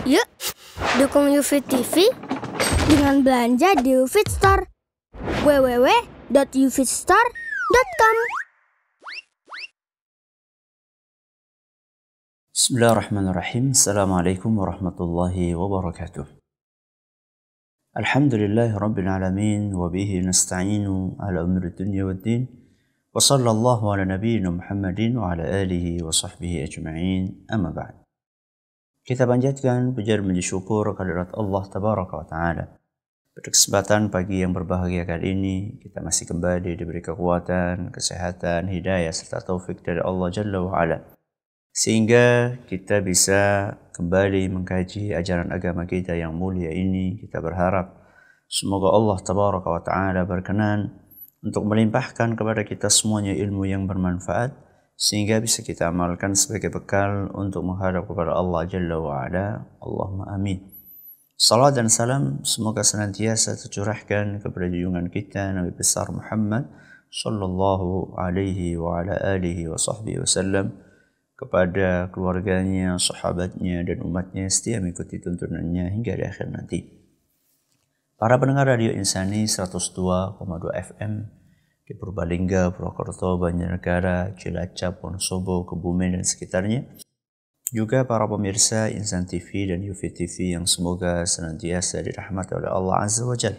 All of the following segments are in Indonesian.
Yuk, dukung UFIT TV dengan belanja di UFIT Store. www.ufitstore.com. Bismillahirrahmanirrahim. Assalamualaikum warahmatullahi wabarakatuh. Alhamdulillahi rabbil alamin wa bihi nasta'inu ala umuri dunya waddin. Wa sallallahu ala nabiyyina Muhammadin wa ala alihi wa sahbihi ajma'in. Amma ba'd. Kita panjatkan puja dan puji syukur kehadirat Allah tabaraka wa taala. Pada kesempatan pagi yang berbahagia kali ini, kita masih kembali diberi kekuatan, kesehatan, hidayah serta taufik dari Allah Jalla wa ala, sehingga kita bisa kembali mengkaji ajaran agama kita yang mulia ini. Kita berharap semoga Allah tabaraka wa ta'ala berkenan untuk melimpahkan kepada kita semuanya ilmu yang bermanfaat, sehingga bisa kita amalkan sebagai bekal untuk menghadap kepada Allah Jalla wa ala. Allahumma amin. Salat dan salam semoga senantiasa tercurahkan kepada junjungan kita Nabi besar Muhammad sallallahu alaihi wa ala alihi wa sahbihi wasallam, kepada keluarganya, sahabatnya, dan umatnya setia mengikuti tuntunannya hingga di akhir nanti. Para pendengar Radio Insani 102,2 FM di Purbalingga, Purwokerto, Banjarnegara, Cilacap, Wonosobo, Kebumen, dan sekitarnya. Juga para pemirsa Insan TV dan UFIT TV yang semoga senantiasa dirahmati oleh Allah Azza wa Jalla.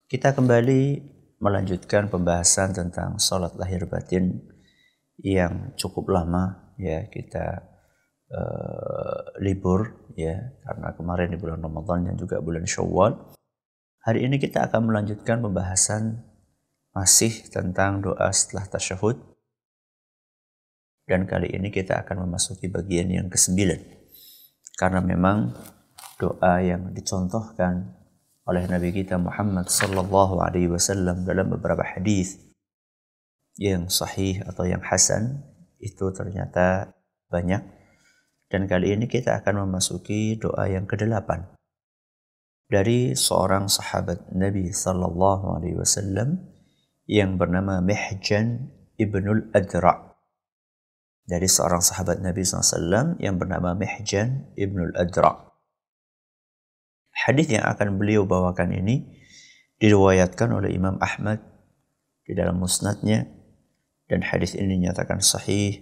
Kita kembali melanjutkan pembahasan tentang salat lahir batin yang cukup lama ya kita libur ya, karena kemarin di bulan Ramadan dan juga bulan Syawal. Hari ini kita akan melanjutkan pembahasan masih tentang doa setelah tasyahud, dan kali ini kita akan memasuki bagian yang ke-9, karena memang doa yang dicontohkan oleh Nabi kita Muhammad sallallahu alaihi wasallam dalam beberapa hadis yang sahih atau yang hasan itu ternyata banyak, dan kali ini kita akan memasuki doa yang ke-8 dari seorang sahabat Nabi sallallahu alaihi wasallam yang bernama Mihjan ibnul Adra'. Dari seorang sahabat Nabi SAW yang bernama Mihjan ibnul Adra'. Hadis yang akan beliau bawakan ini diriwayatkan oleh Imam Ahmad di dalam musnadnya, dan hadis ini dinyatakan sahih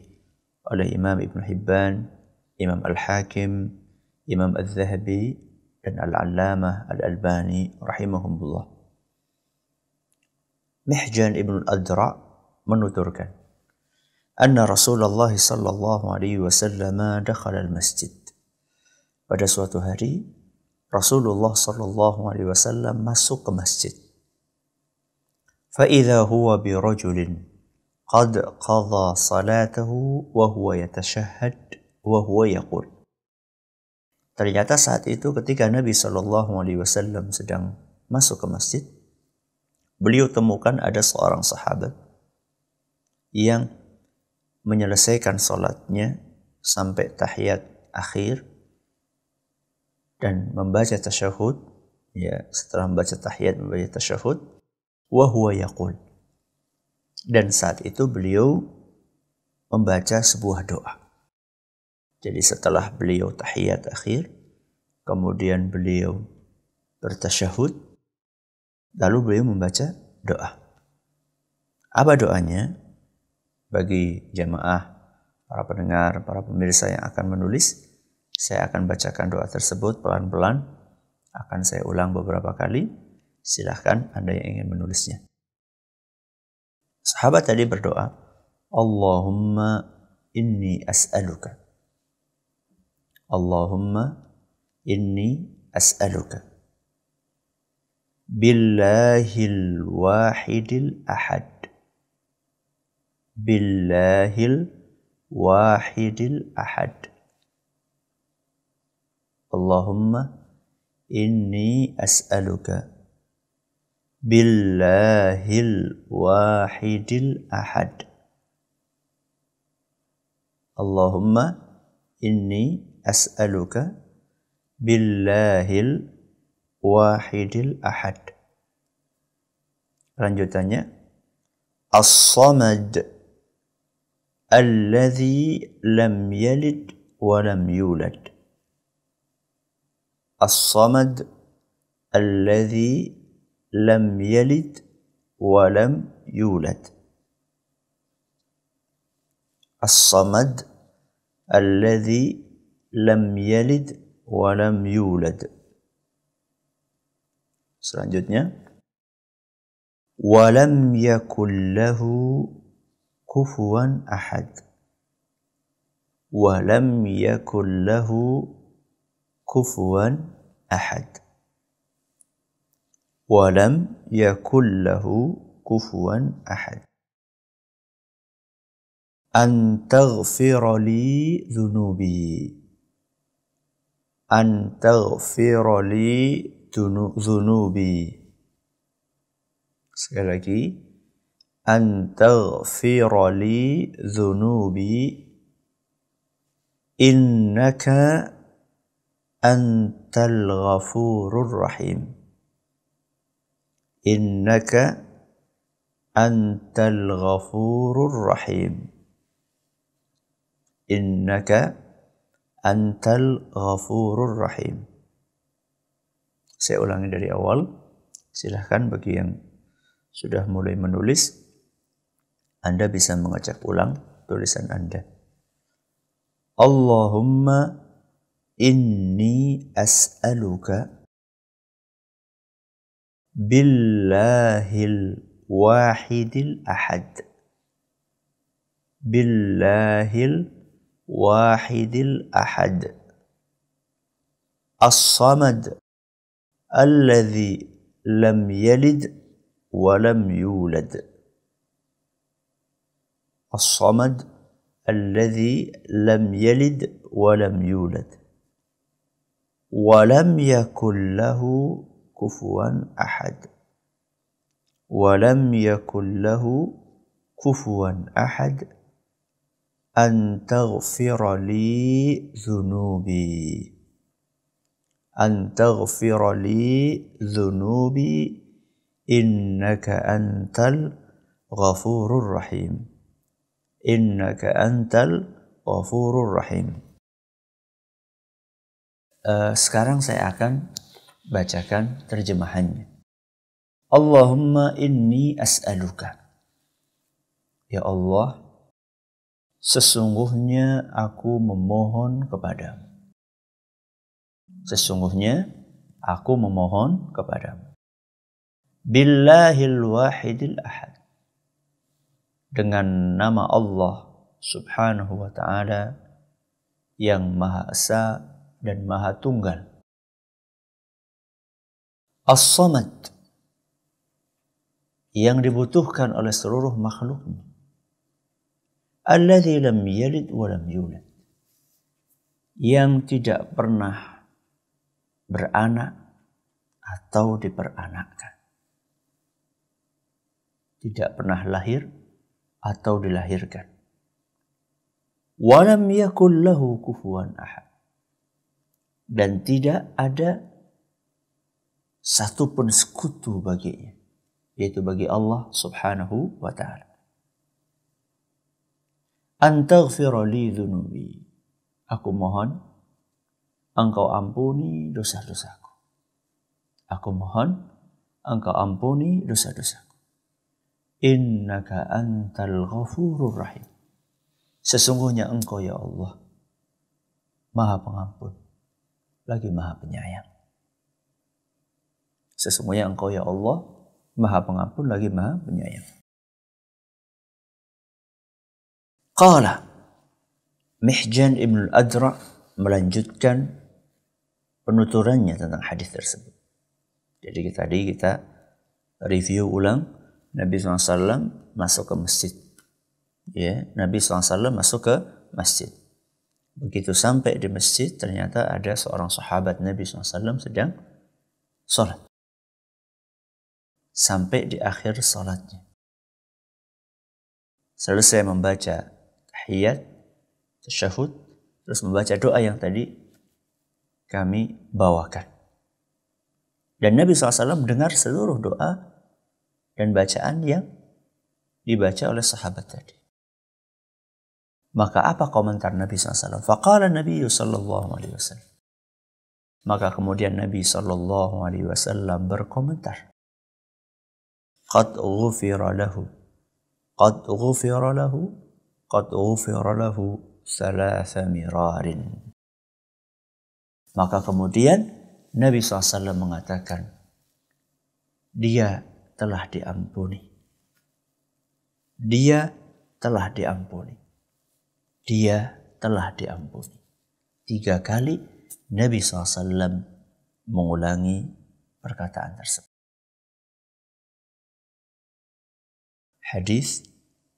oleh Imam Ibn Hibban, Imam Al-Hakim, Imam Al-Zahabi, dan Al-Allamah Al-Albani rahimahumullah. Mihjan ibn al-Adra' menuturkan, anna Rasulullah sallallahu alaihi wasallam dakhala al-masjid. Pada suatu hari Rasulullah sallallahu alaihi wasallam masuk ke masjid. Fa idza huwa bi rajulin qad qadha salatahu wa huwa yatashahhad wa huwa yaqul. Ternyata saat itu ketika Nabi sallallahu alaihi wasallam sedang masuk ke masjid, beliau temukan ada seorang sahabat yang menyelesaikan salatnya sampai tahiyat akhir dan membaca tasyahud, ya, setelah membaca tahiyat membaca tasyahud, wa huwa yaqul, dan saat itu beliau membaca sebuah doa. Jadi setelah beliau tahiyat akhir, kemudian beliau bertasyahud, lalu beliau membaca doa. Apa doanya? Bagi jamaah, para pendengar, para pemirsa yang akan menulis, saya akan bacakan doa tersebut pelan-pelan. Akan saya ulang beberapa kali. Silahkan Anda yang ingin menulisnya. Sahabat tadi berdoa, Allahumma inni as'aluka. Allahumma inni as'aluka. Billahil wahidil ahad. Billahil wahidil ahad. Allahumma inni as'aluka. Billahil wahidil ahad. Allahumma inni as'aluka. Billahil wahidil ahad. Lanjutannya, As-Samad alladhi lam yalid wa lam yulad. As-samad alladhi lam yalid wa lam yulad. As-samad alladhi lam yalid wa lam yulad. Selanjutnya, wa lam yakul lahu kufuwan ahad. Wa lam yakul lahu kufuwan ahad. Wa lam yakul lahu kufuwan ahad. An taghfira li dhunubi. An taghfira li dhunubi. Sekali lagi. An taghfira li dhunubi. Innaka antal ghafurur rahim. Innaka antal ghafurur rahim. Innaka antal ghafurur rahim. Saya ulangi dari awal. Silahkan bagi yang sudah mulai menulis, Anda bisa mengecek ulang tulisan Anda. Allahumma inni as'aluka billahil wahidil ahad. Billahil wahidil ahad. As-samad alladhi lam yalid wa lam yulad. As-samad alladhi lam yalid wa lam yulad. Wa lam yakul lahu kufuwan ahad. Wa lam yakul lahu kufuwan ahad. An taghfira li dhunubi. An taghfira li dhunubi. Innaka antal ghafurur rahim. Innaka antal ghafurur rahim. Sekarang saya akan bacakan terjemahannya. Allahumma inni as'aluka. Ya Allah, sesungguhnya aku memohon kepadamu. Sesungguhnya aku memohon kepadamu. Billahil wahidil ahad. Dengan nama Allah subhanahu wa ta'ala yang Maha Esa dan Maha Tunggal. As-samad, yang dibutuhkan oleh seluruh makhluknya. Alladzi lam yalid wa lam yulad, yang tidak pernah beranak atau diperanakkan. Tidak pernah lahir atau dilahirkan. Wa lam yakul lahu kufuwan ahad, dan tidak ada satu pun sekutu baginya, yaitu bagi Allah subhanahu wa ta'ala. An taghfira li dhunubi. Aku mohon Engkau ampuni dosa-dosaku. Aku mohon Engkau ampuni dosa-dosaku. Innaka antal ghafurur rahim. Sesungguhnya Engkau ya Allah Maha Pengampun lagi Maha Penyayang. Sesungguhnya Engkau ya Allah Maha Pengampun lagi Maha Penyayang. Qala, Mihjan ibn al-Adra melanjutkan penuturannya tentang hadis tersebut. Jadi tadi kita review ulang, Nabi SAW masuk ke masjid. Ya, Nabi SAW masuk ke masjid. Begitu sampai di masjid, ternyata ada seorang sahabat Nabi SAW sedang sholat. Sampai di akhir sholatnya, selesai membaca tahiyat, tasyahud, terus membaca doa yang tadi kami bawakan. Dan Nabi SAW mendengar seluruh doa dan bacaan yang dibaca oleh sahabat tadi. Maka apa komentar Nabi SAW? Faqala Nabi SAW, Maka kemudian Nabi SAW berkomentar, Qad ghufira lahu, qad ghufira lahu, qad ghufira lahu thalatha mirarin. Maka kemudian Nabi SAW mengatakan, dia telah diampuni. Dia telah diampuni. Dia telah diampuni. 3 kali Nabi SAW mengulangi perkataan tersebut. Hadis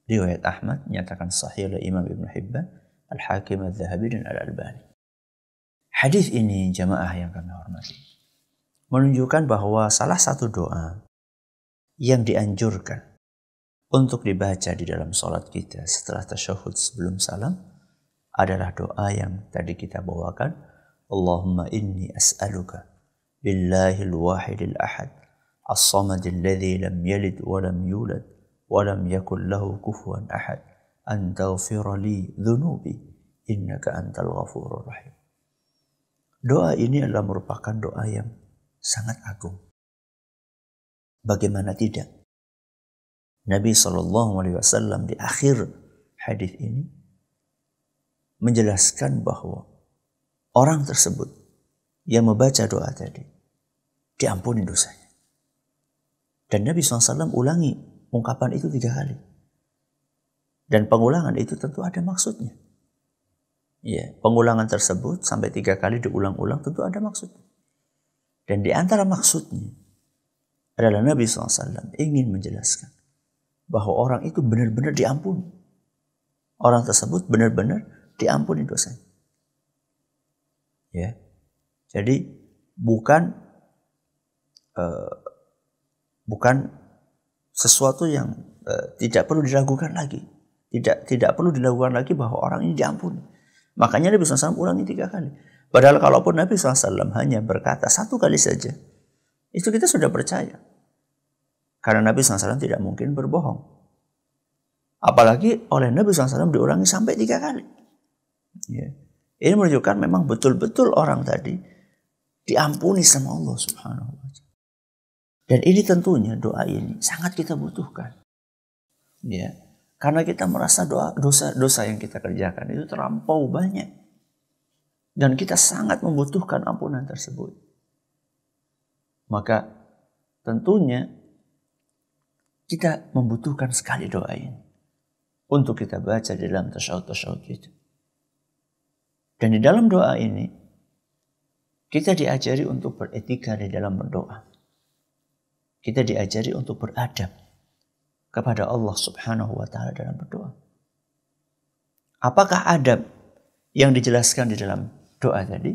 riwayat Ahmad nyatakan sahih oleh Imam Ibn Hibban, Al-Hakim, Al-Zahabi dan Al-Albani. Hadis ini jamaah yang kami hormati menunjukkan bahwa salah satu doa yang dianjurkan untuk dibaca di dalam sholat kita setelah tasyahud sebelum salam adalah doa yang tadi kita bawakan. Allahumma inni as'aluka billahil wahidil ahad as-samadil ladzi lam yalid wa lam yulad wa lam yakul lahu kufuwan ahad an taghfira li dhunubi innaka antal ghafurur rahim. Doa ini adalah merupakan doa yang sangat agung. Bagaimana tidak? Nabi SAW di akhir hadis ini menjelaskan bahwa orang tersebut yang membaca doa tadi diampuni dosanya. Dan Nabi SAW ulangi ungkapan itu 3 kali. Dan pengulangan itu tentu ada maksudnya. Ya, pengulangan tersebut sampai 3 kali diulang-ulang tentu ada maksudnya. Dan di antara maksudnya adalah Nabi SAW ingin menjelaskan bahwa orang itu benar-benar diampuni. Orang tersebut benar-benar diampuni dosanya. Ya, jadi bukan sesuatu yang tidak perlu diragukan lagi. Tidak perlu dilakukan lagi bahwa orang ini diampuni. Makanya Nabi SAW ulangi 3 kali. Padahal kalaupun Nabi SAW hanya berkata 1 kali saja, itu kita sudah percaya. Karena Nabi SAW tidak mungkin berbohong. Apalagi oleh Nabi SAW diulangi sampai 3 kali. Ya. Ini menunjukkan memang betul-betul orang tadi diampuni sama Allah Subhanahu wa Ta'ala. Dan ini tentunya doa ini sangat kita butuhkan. Ya. Karena kita merasa dosa yang kita kerjakan itu terlampau banyak. Dan kita sangat membutuhkan ampunan tersebut. Maka tentunya kita membutuhkan sekali doa ini untuk kita baca di dalam tasyahud kita. Dan di dalam doa ini kita diajari untuk beretika di dalam berdoa. Kita diajari untuk beradab kepada Allah Subhanahu wa Ta'ala dalam berdoa. Apakah adab yang dijelaskan di dalam doa tadi?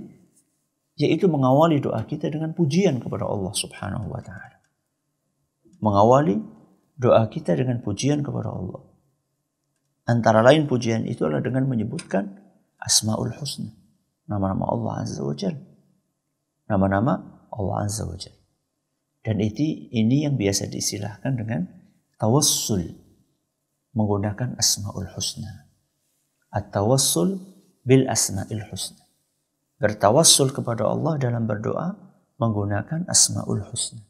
Yaitu mengawali doa kita dengan pujian kepada Allah Subhanahu wa Ta'ala. Mengawali doa kita dengan pujian kepada Allah. Antara lain pujian itu adalah dengan menyebutkan Asmaul Husna, nama-nama Allah Azza wa Jalla. Nama-nama Allah Azza wa Jalla. Dan ini yang biasa diistilahkan dengan tawassul, menggunakan Asmaul Husna. At-tawassul bil Asma'il Husna. Bertawassul kepada Allah dalam berdoa menggunakan Asmaul Husna.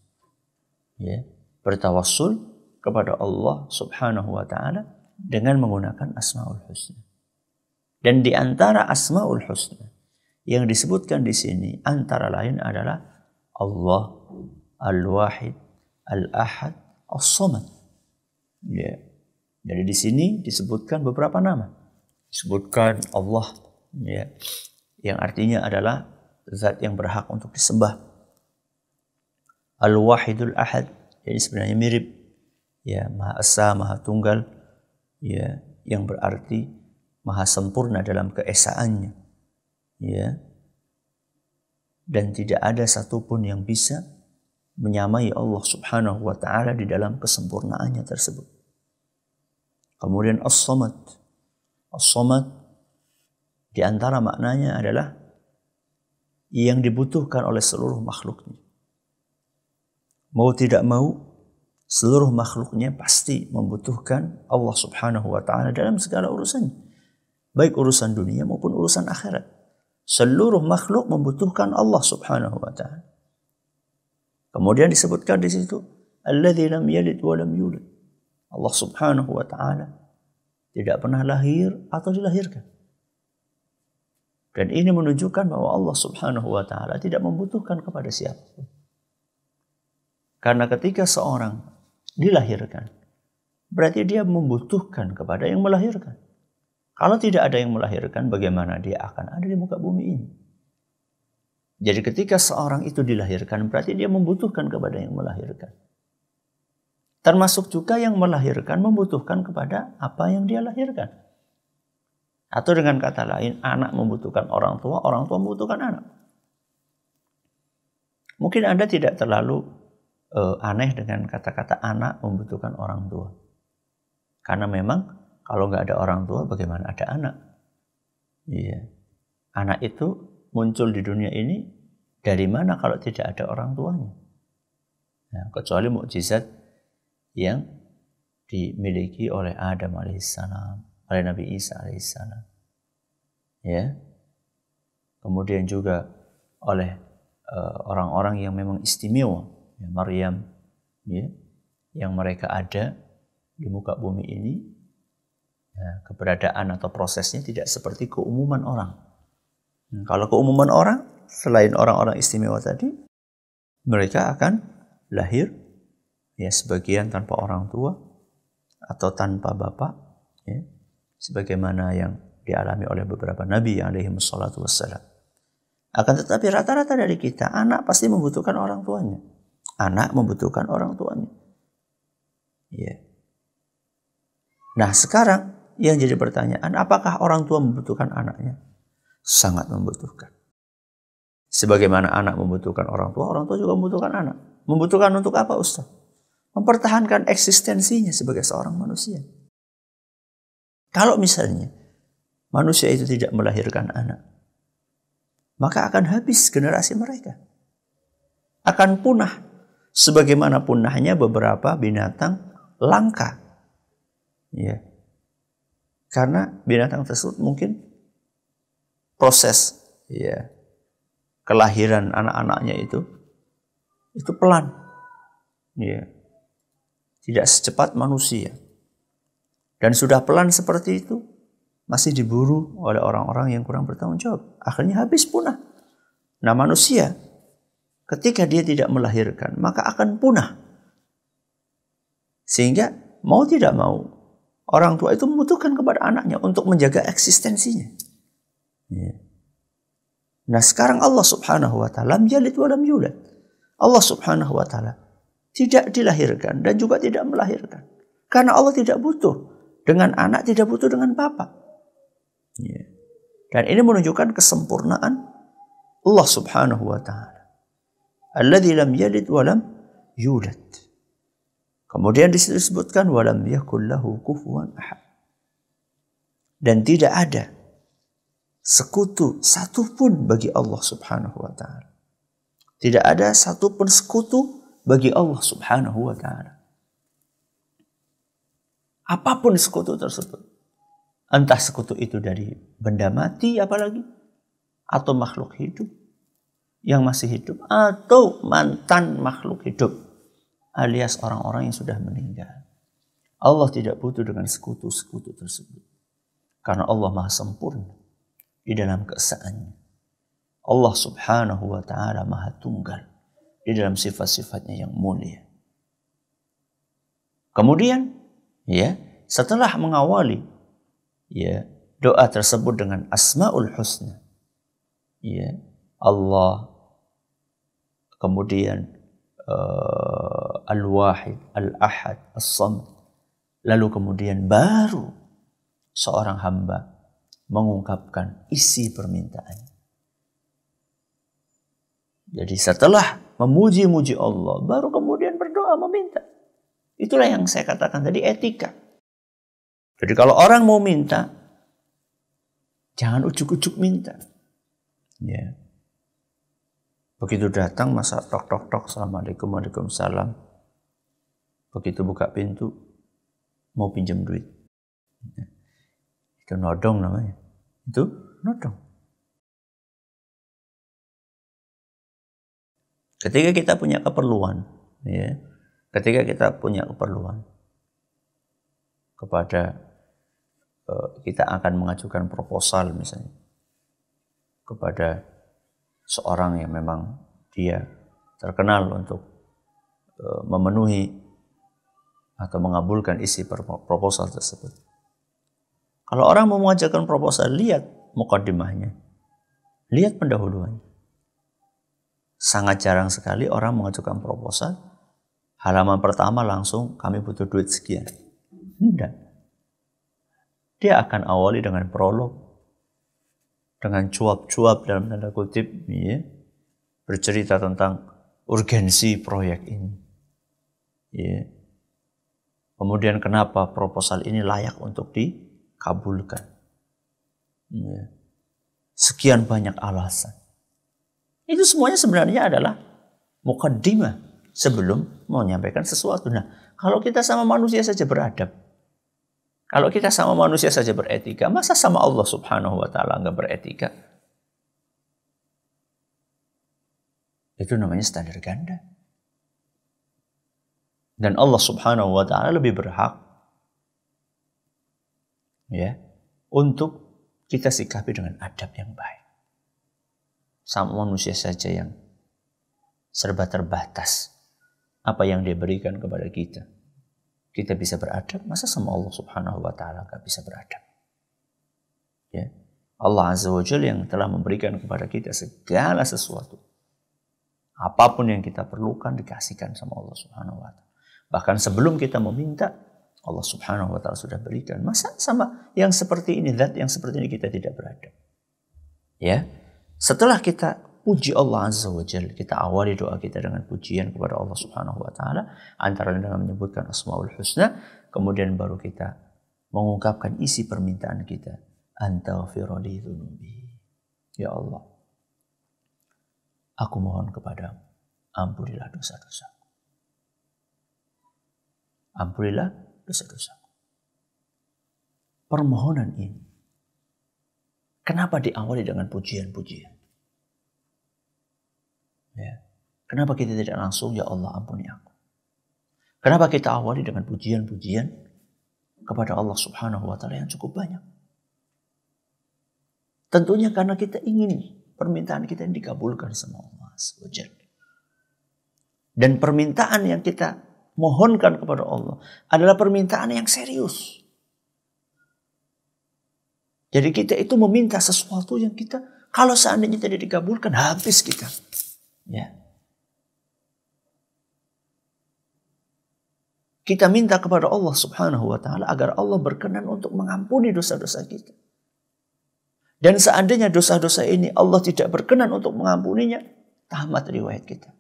Ya, bertawassul kepada Allah Subhanahu wa Ta'ala dengan menggunakan Asmaul Husna. Dan di antara Asmaul Husna yang disebutkan di sini antara lain adalah Allah Al-Wahid, Al-Ahad, As-Samad. Ya. Jadi di sini disebutkan beberapa nama. Disebutkan Allah, ya, yang artinya adalah zat yang berhak untuk disembah. Al-Wahidul Ahad, jadi sebenarnya mirip, ya, Maha Esa, Maha Tunggal, ya, yang berarti Maha sempurna dalam keesaannya, ya, dan tidak ada satupun yang bisa menyamai Allah Subhanahu wa Ta'ala di dalam kesempurnaannya tersebut. Kemudian As-Samad. As-Samad di antara maknanya adalah yang dibutuhkan oleh seluruh makhluknya. Mau tidak mau, seluruh makhluknya pasti membutuhkan Allah Subhanahu wa Ta'ala dalam segala urusannya. Baik urusan dunia maupun urusan akhirat. Seluruh makhluk membutuhkan Allah Subhanahu wa ta'ala. Kemudian disebutkan di situ, alladzi lam yalid wa lam yulad. Allah Subhanahu wa ta'ala tidak pernah lahir atau dilahirkan. Dan ini menunjukkan bahwa Allah Subhanahu wa ta'ala tidak membutuhkan kepada siapapun. Karena ketika seorang dilahirkan, berarti dia membutuhkan kepada yang melahirkan. Kalau tidak ada yang melahirkan, bagaimana dia akan ada di muka bumi ini? Jadi ketika seorang itu dilahirkan, berarti dia membutuhkan kepada yang melahirkan. Termasuk juga yang melahirkan membutuhkan kepada apa yang dia lahirkan. Atau dengan kata lain, anak membutuhkan orang tua membutuhkan anak. Mungkin Anda tidak terlalu aneh dengan kata-kata anak membutuhkan orang tua. Karena memang kalau nggak ada orang tua, bagaimana ada anak? Iya. Anak itu muncul di dunia ini dari mana kalau tidak ada orang tuanya? Nah, kecuali mukjizat yang dimiliki oleh Adam alaihissalam, oleh Nabi Isa alaihissalam. Ya. Kemudian juga oleh orang-orang yang memang istimewa, ya, Maryam, ya, yang mereka ada di muka bumi ini. Ya, keberadaan atau prosesnya tidak seperti keumuman orang. Kalau keumuman orang, selain orang-orang istimewa tadi, mereka akan lahir, ya, sebagian tanpa orang tua atau tanpa bapak, ya, sebagaimana yang dialami oleh beberapa nabi alaihi wassalatu wassalam. Akan tetapi rata-rata dari kita, anak pasti membutuhkan orang tuanya. Anak membutuhkan orang tuanya. Ya. Nah sekarang yang jadi pertanyaan, apakah orang tua membutuhkan anaknya? Sangat membutuhkan. Sebagaimana anak membutuhkan orang tua juga membutuhkan anak. Membutuhkan untuk apa, Ustaz? Mempertahankan eksistensinya sebagai seorang manusia. Kalau misalnya manusia itu tidak melahirkan anak, maka akan habis generasi mereka. Akan punah. Sebagaimana punahnya beberapa binatang langka. Ya. Karena binatang tersebut mungkin proses, ya, kelahiran anak-anaknya itu pelan, ya, tidak secepat manusia. Dan sudah pelan seperti itu, masih diburu oleh orang-orang yang kurang bertanggung jawab. Akhirnya habis punah. Nah manusia, ketika dia tidak melahirkan, maka akan punah. Sehingga mau tidak mau, orang tua itu membutuhkan kepada anaknya untuk menjaga eksistensinya. Ya. Nah sekarang Allah Subhanahu wa ta'ala lam yalid wa lam yulad. Allah Subhanahu wa ta'ala tidak dilahirkan dan juga tidak melahirkan. Karena Allah tidak butuh dengan anak, tidak butuh dengan bapak. Ya. Dan ini menunjukkan kesempurnaan Allah Subhanahu wa ta'ala. Alladzi lam yalid wa lam yulad. Kemudian disebutkan walam yakul lahu kufuwan ahad. Dan tidak ada sekutu satupun bagi Allah Subhanahu wa ta'ala. Tidak ada satupun sekutu bagi Allah Subhanahu wa ta'ala. Apapun sekutu tersebut. Entah sekutu itu dari benda mati apalagi, atau makhluk hidup yang masih hidup, atau mantan makhluk hidup, alias orang-orang yang sudah meninggal. Allah tidak butuh dengan sekutu-sekutu tersebut. Karena Allah maha sempurna di dalam keesaannya. Allah Subhanahu wa ta'ala maha tunggal di dalam sifat-sifatnya yang mulia. Kemudian, ya, setelah mengawali, ya, doa tersebut dengan Asmaul Husna, ya, Allah, kemudian Al-Wahid, Al-Ahad, As-Samad. Lalu kemudian baru seorang hamba mengungkapkan isi permintaannya. Jadi setelah memuji-muji Allah, baru kemudian berdoa meminta. Itulah yang saya katakan tadi, etika. Jadi kalau orang mau minta, jangan ujuk-ujuk minta. Ya. Begitu datang, masa tok-tok-tok, Assalamualaikum, Waalaikumsalam. Begitu buka pintu, mau pinjam duit. Itu nodong namanya. Itu nodong. Ketika kita punya keperluan, ya, ketika kita punya keperluan kepada kita akan mengajukan proposal misalnya kepada seorang yang memang dia terkenal untuk memenuhi atau mengabulkan isi proposal tersebut. Kalau orang mau mengajukan proposal, lihat mukaddimahnya, lihat pendahuluannya. Sangat jarang sekali orang mengajukan proposal, halaman pertama langsung kami butuh duit sekian. Tidak. Dia akan awali dengan prolog, dengan cuap-cuap dalam tanda kutip, ya, bercerita tentang urgensi proyek ini. Ya. Kemudian kenapa proposal ini layak untuk dikabulkan. Ya. Sekian banyak alasan. Itu semuanya sebenarnya adalah mukaddimah sebelum mau menyampaikan sesuatu. Nah, kalau kita sama manusia saja beradab, kalau kita sama manusia saja beretika, masa sama Allah Subhanahu wa Ta'ala nggak beretika? Itu namanya standar ganda. Dan Allah Subhanahu wa Ta'ala lebih berhak, ya, untuk kita sikapi dengan adab yang baik. Sama manusia saja yang serba terbatas apa yang dia berikan kepada kita, kita bisa beradab, masa sama Allah Subhanahu wa Ta'ala gak bisa beradab? Ya. Allah Azza wa Jalla yang telah memberikan kepada kita segala sesuatu. Apapun yang kita perlukan dikasihkan sama Allah Subhanahu wa Ta'ala. Bahkan sebelum kita meminta, Allah Subhanahu wa Ta'ala sudah berikan. Masa sama yang seperti ini, zat yang seperti ini kita tidak beradab? Ya. Setelah kita puji Allah Azza wa Jalla, kita awali doa kita dengan pujian kepada Allah Subhanahu wa Ta'ala, antara lain dengan menyebutkan Asmaul Husna, kemudian baru kita mengungkapkan isi permintaan kita. Antaghfirli dzunubi. Ya Allah, aku mohon kepadamu, ampunilah dosa-dosaku. Ampunilah dosa-dosaku. Permohonan ini, kenapa diawali dengan pujian-pujian? Ya. Kenapa kita tidak langsung, ya Allah ampuni aku? Kenapa kita awali dengan pujian-pujian kepada Allah Subhanahu wa Ta'ala yang cukup banyak? Tentunya karena kita ingin permintaan kita yang dikabulkan sama Allah Subhanahu wa Ta'ala. Dan permintaan yang kita mohonkan kepada Allah adalah permintaan yang serius. Jadi kita itu meminta sesuatu yang kita, kalau seandainya tidak dikabulkan, habis kita. Ya. Kita minta kepada Allah Subhanahu wa Ta'ala agar Allah berkenan untuk mengampuni dosa-dosa kita. Dan seandainya dosa-dosa ini Allah tidak berkenan untuk mengampuninya, tamat riwayat kita.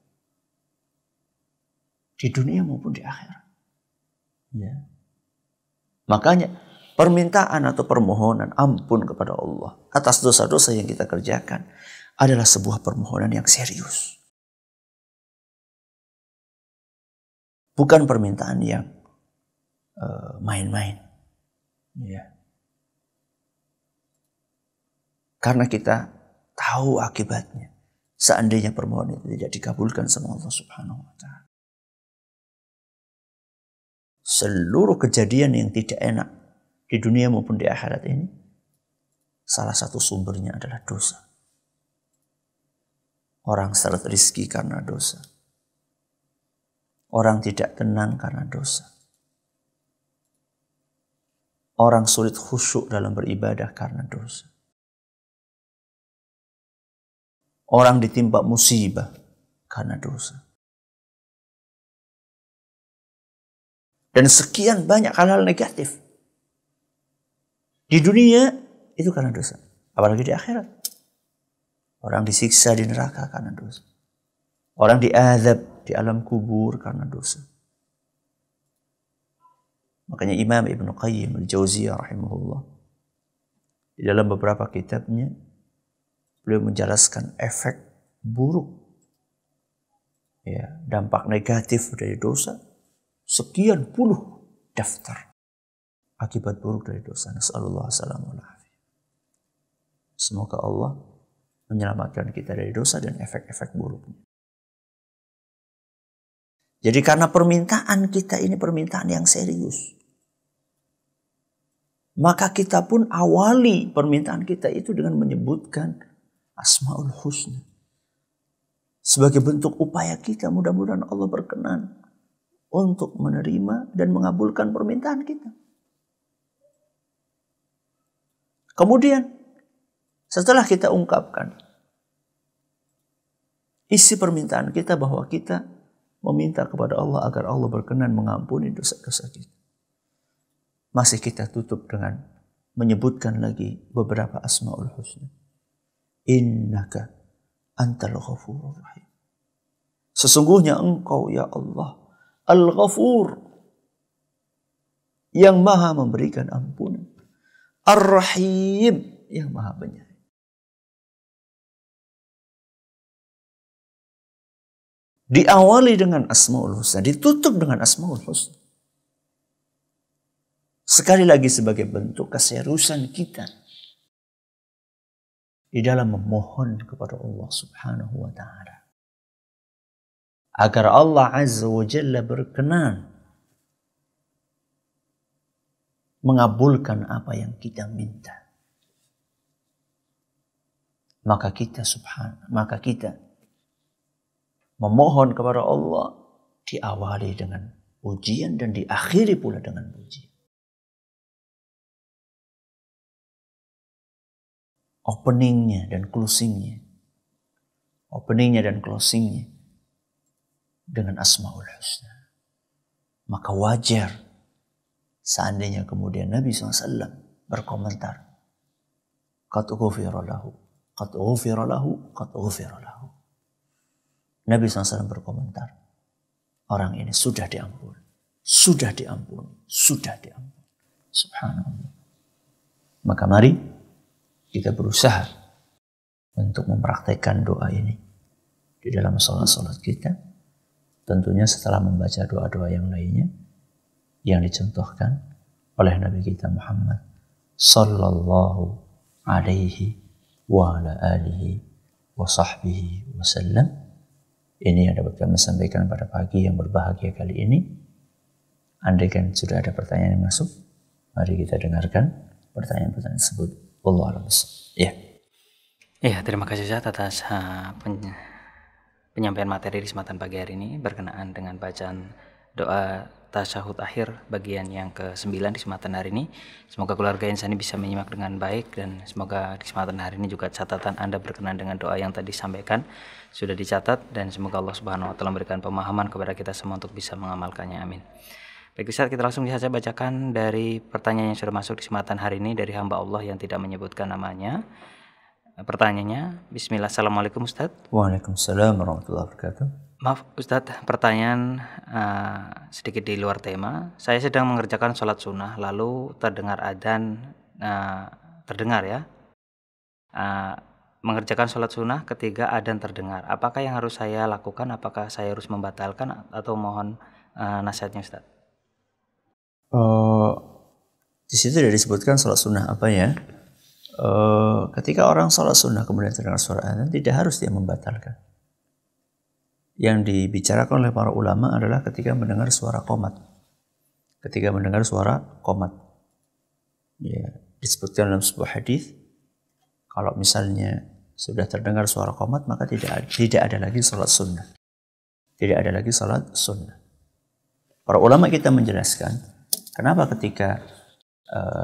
Di dunia maupun di akhirat. Ya. Makanya permintaan atau permohonan ampun kepada Allah atas dosa-dosa yang kita kerjakan adalah sebuah permohonan yang serius. Bukan permintaan yang main-main. Ya. Karena kita tahu akibatnya. Seandainya permohonan itu tidak dikabulkan sama Allah Subhanahu wa Ta'ala. Seluruh kejadian yang tidak enak di dunia maupun di akhirat ini, salah satu sumbernya adalah dosa. Orang seret rizki karena dosa. Orang tidak tenang karena dosa. Orang sulit khusyuk dalam beribadah karena dosa. Orang ditimpa musibah karena dosa. Dan sekian banyak hal-hal negatif. Di dunia itu karena dosa. Apalagi di akhirat. Orang disiksa di neraka karena dosa. Orang diazab di alam kubur karena dosa. Makanya Imam Ibn Qayyim al-Jauziyah rahimahullah, di dalam beberapa kitabnya, beliau menjelaskan efek buruk, ya, dampak negatif dari dosa, sekian puluh daftar akibat buruk dari dosa. Nasallallahu alaihi. Semoga Allah menyelamatkan kita dari dosa dan efek-efek buruknya. Jadi karena permintaan kita ini permintaan yang serius, maka kita pun awali permintaan kita itu dengan menyebutkan Asmaul Husna. Sebagai bentuk upaya kita, mudah-mudahan Allah berkenan untuk menerima dan mengabulkan permintaan kita. Kemudian setelah kita ungkapkan isi permintaan kita bahwa kita meminta kepada Allah agar Allah berkenan mengampuni dosa-dosa kita, masih kita tutup dengan menyebutkan lagi beberapa Asmaul Husna. Innaka antal ghafurur rahim. Sesungguhnya engkau ya Allah Al-Ghafur, yang maha memberikan ampunan, Ar-Rahim, yang maha penyayang. Diawali dengan Asmaul Husna, ditutup dengan Asmaul Husna. Sekali lagi sebagai bentuk keseriusan kita di dalam memohon kepada Allah Subhanahu wa Ta'ala agar Allah Azza wa Jalla berkenan mengabulkan apa yang kita minta. Maka kita memohon kepada Allah diawali dengan pujian dan diakhiri pula dengan pujian. Openingnya dan closingnya dengan Asmaul Husna. Maka wajar seandainya kemudian Nabi SAW berkomentar, qad ghufira lahu, qad ghufira lahu, qad ghufira lahu. Nabi SAW berkomentar, orang ini sudah diampuni, sudah diampuni, sudah diampuni. Subhanallah. Maka mari kita berusaha untuk mempraktekkan doa ini di dalam salat-salat kita. Tentunya setelah membaca doa-doa yang lainnya yang dicontohkan oleh Nabi kita Muhammad sallallahu alaihi wa ala alihi wa sahbihi wasallam. Ini yang dapat kami sampaikan pada pagi yang berbahagia kali ini. Andaikan sudah ada pertanyaan yang masuk, mari kita dengarkan pertanyaan-pertanyaan tersebut. Wallahu a'lam. Ya, terima kasih Ustaz atas penyampaian materi di kesempatan pagi hari ini berkenaan dengan bacaan doa tasyahud akhir bagian yang ke-9 di kesempatan hari ini. Semoga keluarga Insani bisa menyimak dengan baik, dan semoga di kesempatan hari ini juga catatan Anda berkenan dengan doa yang tadi disampaikan sudah dicatat, dan semoga Allah Subhanahu wa taala memberikan pemahaman kepada kita semua untuk bisa mengamalkannya. Amin. Baik Ustaz, kita langsung saja bacakan dari pertanyaan yang sudah masuk di kesempatan hari ini dari hamba Allah yang tidak menyebutkan namanya. Pertanyaannya, Bismillah. Assalamualaikum Ustaz. Waalaikumsalam warahmatullahi wabarakatuh. Maaf Ustadz, pertanyaan sedikit di luar tema. Saya sedang mengerjakan sholat sunnah, lalu terdengar adzan, mengerjakan sholat sunnah ketika adzan terdengar. Apakah yang harus saya lakukan? Apakah saya harus membatalkan atau mohon nasihatnya Ustadz? Di situ sudah disebutkan sholat sunnah apa ya? Ketika orang sholat sunnah kemudian terdengar suara adzan, tidak harus dia membatalkan. Yang dibicarakan oleh para ulama adalah ketika mendengar suara qomat. Ketika mendengar suara qomat, ya, disebutkan dalam sebuah hadis, kalau misalnya sudah terdengar suara qomat, maka tidak ada lagi sholat sunnah. Tidak ada lagi sholat sunnah. Para ulama kita menjelaskan kenapa ketika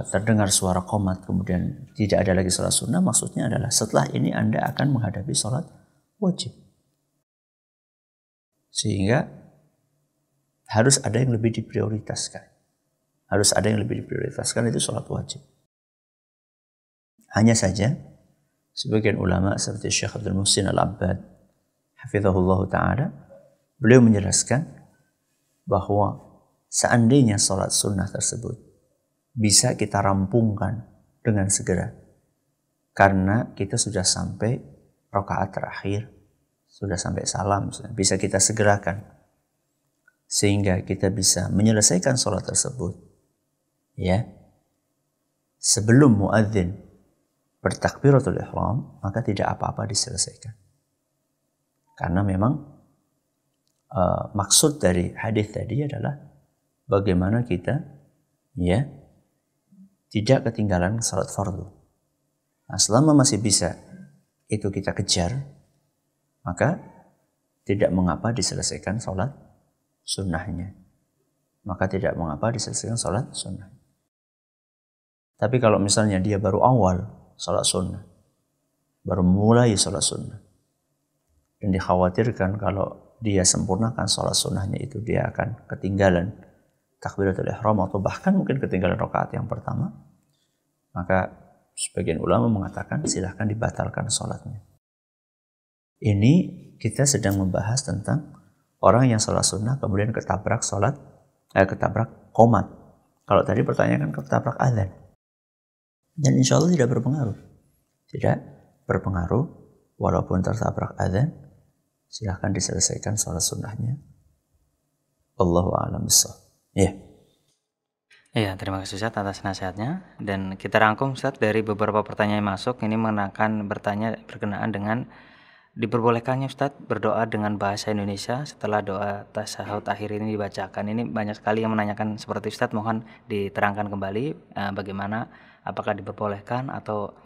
terdengar suara qomat kemudian tidak ada lagi sholat sunnah, maksudnya adalah setelah ini Anda akan menghadapi sholat wajib. Sehingga harus ada yang lebih diprioritaskan. Harus ada yang lebih diprioritaskan, itu sholat wajib. Hanya saja sebagian ulama seperti Syekh Abdul Muhsin Al-Abbad hafizahullah ta'ala, beliau menjelaskan bahwa seandainya sholat sunnah tersebut bisa kita rampungkan dengan segera, karena kita sudah sampai rakaat terakhir, sudah sampai salam, bisa kita segerakan sehingga kita bisa menyelesaikan sholat tersebut, ya, sebelum muadzin bertakbiratul ihram, maka tidak apa-apa diselesaikan, karena memang maksud dari hadis tadi adalah bagaimana kita ya tidak ketinggalan salat fardu. Nah, selama masih bisa itu kita kejar, maka tidak mengapa diselesaikan salat sunnahnya. Maka tidak mengapa diselesaikan salat sunnah. Tapi kalau misalnya dia baru awal salat sunnah, baru mulai salat sunnah, dan dikhawatirkan kalau dia sempurnakan salat sunnahnya itu dia akan ketinggalan takbiratul ihram atau bahkan mungkin ketinggalan rakaat yang pertama, maka sebagian ulama mengatakan silahkan dibatalkan salatnya. Ini kita sedang membahas tentang orang yang salat sunnah kemudian ketabrak qomat. Kalau tadi pertanyaan kan ketabrak azan. Dan insya Allah tidak berpengaruh. Tidak berpengaruh walaupun tertabrak azan, silahkan diselesaikan salat sunnahnya. Allahu a'lam bishawab. Ya. Iya, terima kasih Ustaz atas nasihatnya. Dan kita rangkum Ustaz dari beberapa pertanyaan yang masuk. Ini akan bertanya berkenaan dengan diperbolehkannya Ustaz berdoa dengan bahasa Indonesia setelah doa tasyahud akhir ini dibacakan. Ini banyak sekali yang menanyakan seperti Ustaz, mohon diterangkan kembali bagaimana, apakah diperbolehkan atau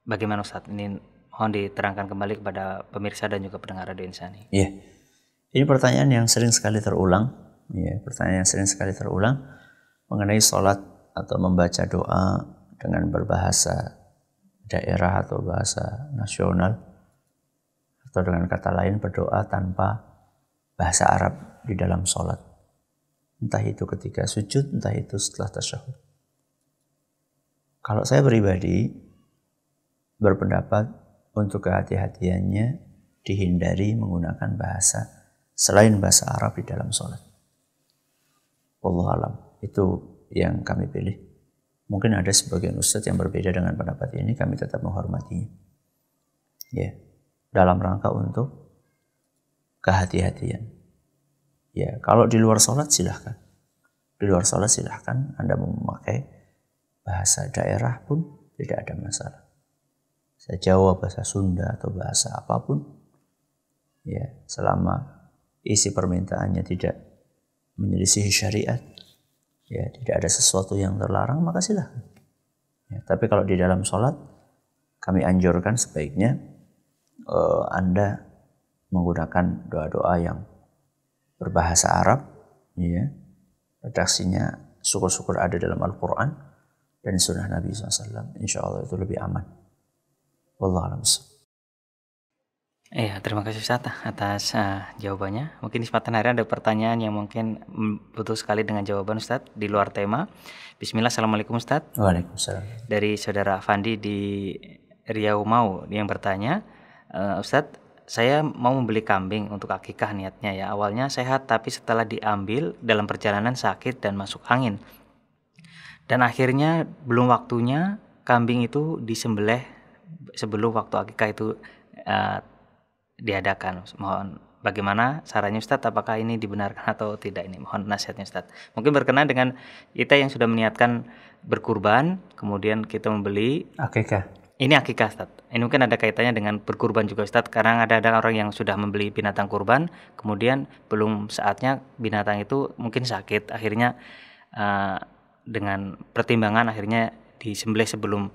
bagaimana Ustaz. Ini mohon diterangkan kembali kepada pemirsa dan juga pendengar Radio Insani. Iya. Ini pertanyaan yang sering sekali terulang. Ya, pertanyaan yang sering sekali terulang mengenai sholat atau membaca doa dengan berbahasa daerah atau bahasa nasional, atau dengan kata lain berdoa tanpa bahasa Arab di dalam sholat, entah itu ketika sujud, entah itu setelah tasyahud. Kalau saya pribadi berpendapat untuk kehati-hatiannya dihindari menggunakan bahasa selain bahasa Arab di dalam sholat. Wallahu alam, itu yang kami pilih. Mungkin ada sebagian ustadz yang berbeda dengan pendapat ini, kami tetap menghormatinya. Ya, dalam rangka untuk kehati-hatian. Ya, kalau di luar sholat silahkan. Di luar sholat silahkan Anda memakai bahasa daerah pun tidak ada masalah. Bahasa Jawa, bahasa Sunda atau bahasa apapun. Ya, selama isi permintaannya tidak menyelisihi syariat, ya tidak ada sesuatu yang terlarang, maka silahkan. Ya, tapi kalau di dalam sholat, kami anjurkan sebaiknya Anda menggunakan doa-doa yang berbahasa Arab, ya, redaksinya syukur-syukur ada dalam Al-Quran dan sunnah Nabi SAW. Insya Allah itu lebih aman. Wallahu a'lam bishawab. Iya, terima kasih Ustaz atas jawabannya. Mungkin di kesempatan hari ada pertanyaan yang mungkin butuh sekali dengan jawaban Ustaz di luar tema. Bismillah, Assalamualaikum Ustaz. Waalaikumsalam. Dari saudara Fandi di Riau Mau yang bertanya, Ustaz, saya mau membeli kambing untuk akikah niatnya ya. Awalnya sehat tapi setelah diambil dalam perjalanan sakit dan masuk angin. Dan akhirnya belum waktunya kambing itu disembelih sebelum waktu akikah itu diadakan. Mohon bagaimana caranya Ustadz, apakah ini dibenarkan atau tidak, ini mohon nasihatnya Ustadz. Mungkin berkenaan dengan kita yang sudah meniatkan berkurban, kemudian kita membeli akikah. Ini akikah Ustadz. Ini mungkin ada kaitannya dengan berkurban juga Ustadz, karena ada orang yang sudah membeli binatang kurban, kemudian belum saatnya binatang itu mungkin sakit, akhirnya dengan pertimbangan akhirnya disembelih sebelum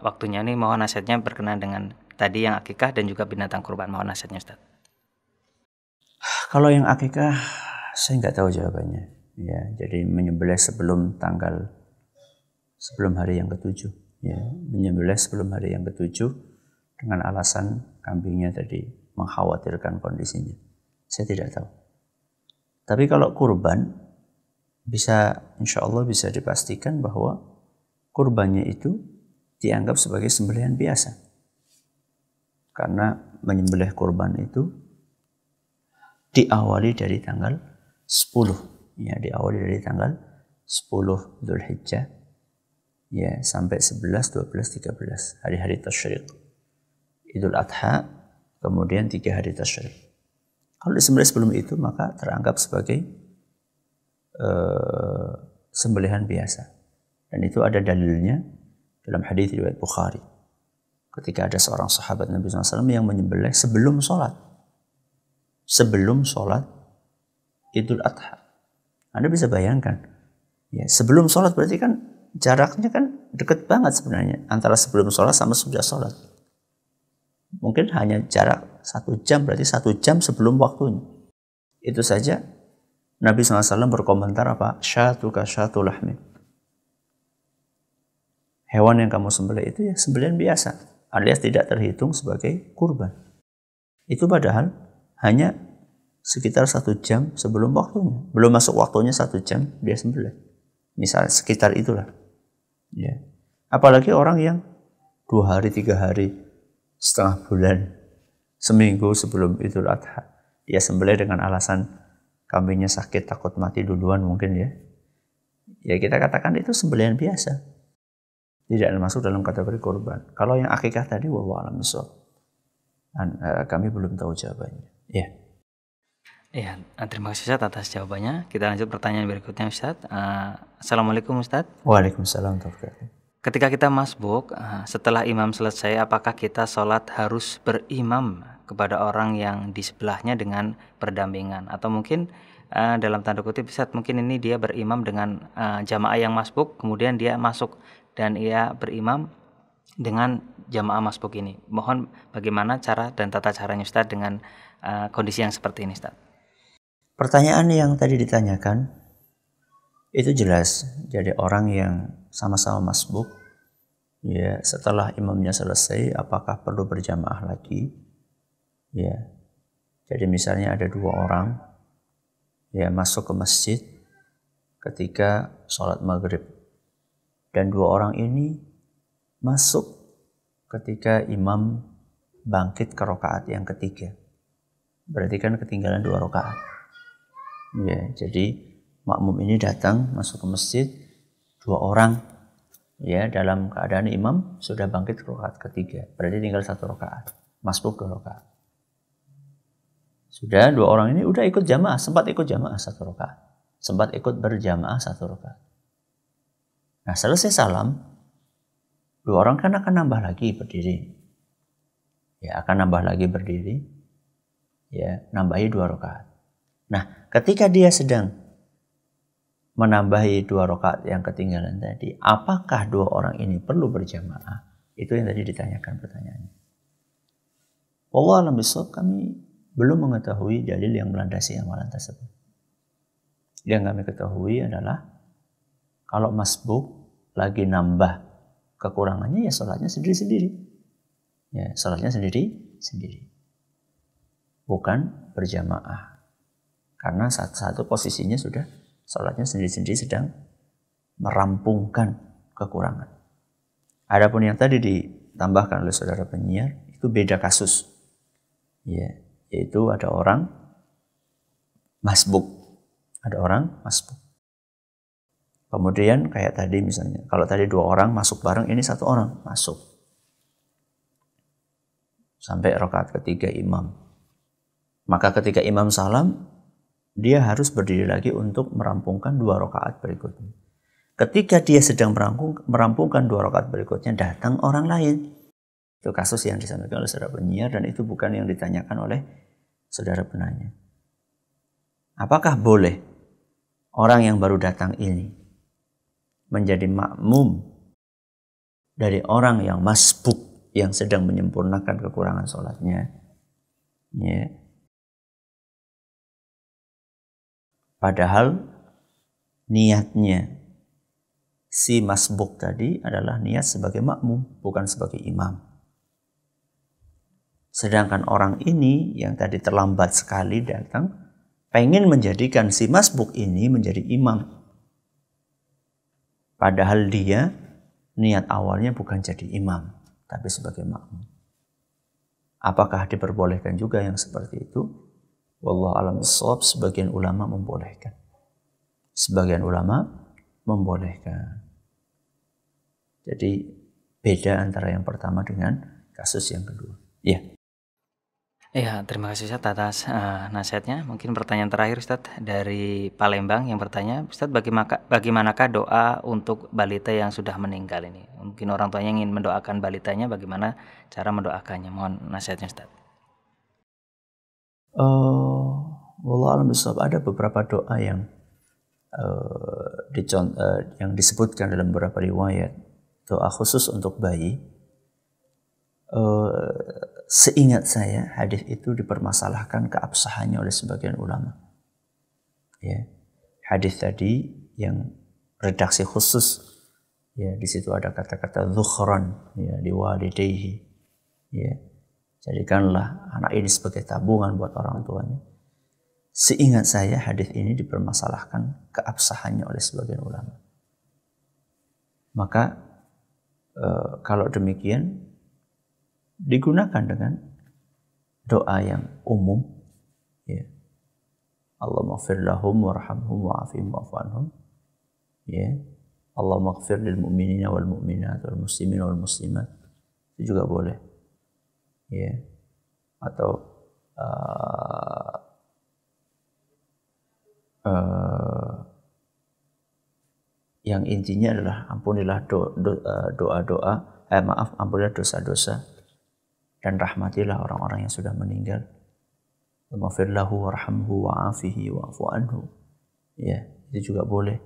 waktunya. Ini mohon nasihatnya berkenaan dengan tadi yang akikah dan juga binatang kurban, mohon nasihatnya Ustaz. Kalau yang akikah saya nggak tahu jawabannya. Ya, jadi menyembelih sebelum hari yang ke-7. Ya, menyembelih sebelum hari yang ke-7 dengan alasan kambingnya tadi mengkhawatirkan kondisinya. Saya tidak tahu. Tapi kalau kurban insya Allah bisa dipastikan bahwa kurbannya itu dianggap sebagai sembelihan biasa. Karena menyembelih kurban itu diawali dari tanggal 10. Ya, diawali dari tanggal 10 Dzulhijjah. Ya, sampai 11, 12, 13. Hari-hari tasyrik. Idul Adha, kemudian 3 hari tasyrik. Kalau disembelih sebelum itu, maka teranggap sebagai sembelihan biasa. Dan itu ada dalilnya dalam hadis riwayat Bukhari. Ketika ada seorang sahabat Nabi SAW yang menyembelih sebelum sholat. sebelum sholat Idul Adha. Anda bisa bayangkan, ya, sebelum sholat berarti kan jaraknya kan deket banget sebenarnya antara sebelum sholat sama sudah sholat. Mungkin hanya jarak 1 jam, berarti 1 jam sebelum waktunya. Itu saja Nabi SAW berkomentar apa? Syatuka syatu lahmin. Hewan yang kamu sembelih itu ya sembelihan biasa, alias tidak terhitung sebagai kurban. Itu padahal hanya sekitar 1 jam sebelum waktunya. Belum masuk waktunya 1 jam dia sembelih. Misalnya sekitar itulah. Ya. Apalagi orang yang 2 hari, 3 hari, setengah bulan, seminggu sebelum Idul Adha. Dia sembelih dengan alasan kambingnya sakit, takut mati duluan mungkin ya. Ya kita katakan itu sembelihan biasa. Tidak masuk dalam kategori kurban. Kalau yang akikah tadi, wallahu a'lam bishawab. Kami belum tahu jawabannya. Ya. Ya, terima kasih Ustaz atas jawabannya. Kita lanjut pertanyaan berikutnya Ustaz. Assalamualaikum Ustaz. Waalaikumsalam. Ketika kita masbuk, setelah imam selesai, apakah kita sholat harus berimam kepada orang yang di sebelahnya dengan berdampingan? Atau mungkin dalam tanda kutip Ustaz, mungkin ini dia berimam dengan jamaah yang masbuk, kemudian dia masuk dan ia berimam dengan jamaah masbuk ini. Mohon bagaimana cara dan tata caranya Ustaz dengan kondisi yang seperti ini Ustaz? Pertanyaan yang tadi ditanyakan itu jelas. Jadi orang yang sama-sama masbuk, ya, setelah imamnya selesai, apakah perlu berjamaah lagi? Ya. Jadi misalnya ada 2 orang ya masuk ke masjid ketika sholat maghrib, dan 2 orang ini masuk ketika imam bangkit ke rakaat yang ketiga. Berarti kan ketinggalan 2 rakaat. Ya, jadi makmum ini datang masuk ke masjid, 2 orang ya dalam keadaan imam sudah bangkit ke rakaat ketiga. Berarti tinggal 1 rakaat. Masbuk 2 rakaat. Sudah 2 orang ini udah ikut jamaah, sempat ikut jamaah 1 rakaat. Sempat ikut berjamaah 1 rakaat. Nah, selesai salam, 2 orang kan akan nambah lagi berdiri. Ya, akan nambah lagi berdiri. Ya, nambahi 2 rakaat. Nah, ketika dia sedang menambahi 2 rakaat yang ketinggalan tadi, apakah 2 orang ini perlu berjamaah? Itu yang tadi ditanyakan pertanyaannya. Wallahu a'lam bishawab, kami belum mengetahui dalil yang melandasi amalan tersebut. Yang kami ketahui adalah kalau masbuk lagi nambah kekurangannya, ya sholatnya sendiri-sendiri. Ya, sholatnya sendiri-sendiri. Bukan berjamaah. Karena satu posisinya sudah sholatnya sendiri-sendiri sedang merampungkan kekurangan. Adapun yang tadi ditambahkan oleh saudara penyiar, itu beda kasus. Ya, yaitu ada orang masbuk. Ada orang masbuk. Kemudian kayak tadi misalnya, kalau tadi 2 orang masuk bareng, ini 1 orang masuk. Sampai rakaat ketiga imam. Maka ketika imam salam, dia harus berdiri lagi untuk merampungkan 2 rakaat berikutnya. Ketika dia sedang merampungkan 2 rakaat berikutnya, datang orang lain. Itu kasus yang disampaikan oleh saudara penyiar, dan itu bukan yang ditanyakan oleh saudara penanya. Apakah boleh orang yang baru datang ini menjadi makmum dari orang yang masbuk yang sedang menyempurnakan kekurangan sholatnya? Ya. Padahal niatnya si masbuk tadi adalah niat sebagai makmum, bukan sebagai imam. Sedangkan orang ini yang tadi terlambat sekali datang, pengen menjadikan si masbuk ini menjadi imam. Padahal dia niat awalnya bukan jadi imam, tapi sebagai makmum. Apakah diperbolehkan juga yang seperti itu? Wallahu a'lam bishawab, sebagian ulama membolehkan. Sebagian ulama membolehkan. Jadi beda antara yang pertama dengan kasus yang kedua. Ya. Ya, terima kasih Ustaz atas nasihatnya. Mungkin pertanyaan terakhir Ustaz dari Palembang yang bertanya, Ustaz bagaimanakah doa untuk balita yang sudah meninggal ini? Mungkin orang tuanya ingin mendoakan balitanya, bagaimana cara mendoakannya? Mohon nasihatnya Ustaz. Wallahu a'lam bishawab. Ada beberapa doa yang yang disebutkan dalam beberapa riwayat, doa khusus untuk bayi. Seingat saya hadis itu dipermasalahkan keabsahannya oleh sebagian ulama. Ya, hadis tadi yang redaksi khusus, ya di situ ada kata-kata dzukhran, ya liwalidayhi, ya jadikanlah anak ini sebagai tabungan buat orang tuanya. Seingat saya hadis ini dipermasalahkan keabsahannya oleh sebagian ulama. Maka kalau demikian digunakan dengan doa yang umum, ya. Allahumma ighfir lahum warhamhum wa'afihim wa'fu anhum, ya. Allahumma ighfir lil mu'minina wal mu'minat wal muslimina wal muslimat, itu juga boleh, ya. Atau yang intinya adalah ampunilah ampunilah dosa-dosa dan rahmatilah orang-orang yang sudah meninggal. Maghfir lahu warhamhu wa'afihi wa'fu anhu. Ya, itu juga boleh.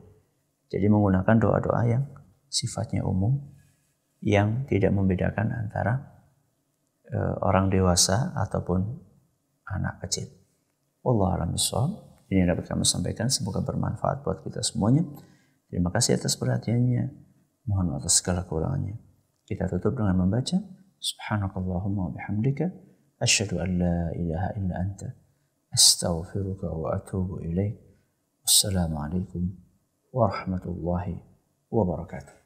Jadi menggunakan doa-doa yang sifatnya umum, yang tidak membedakan antara orang dewasa ataupun anak kecil. Wallahu a'lam bishawab. Ini yang dapat kami sampaikan, semoga bermanfaat buat kita semuanya. Terima kasih atas perhatiannya. Mohon atas segala kekurangannya. Kita tutup dengan membaca Subhanakallahumma wa bihamdika asyhadu an la ilaha illa anta astaghfiruka wa atubu ilaik. Wassalamualaikum warahmatullahi wabarakatuh.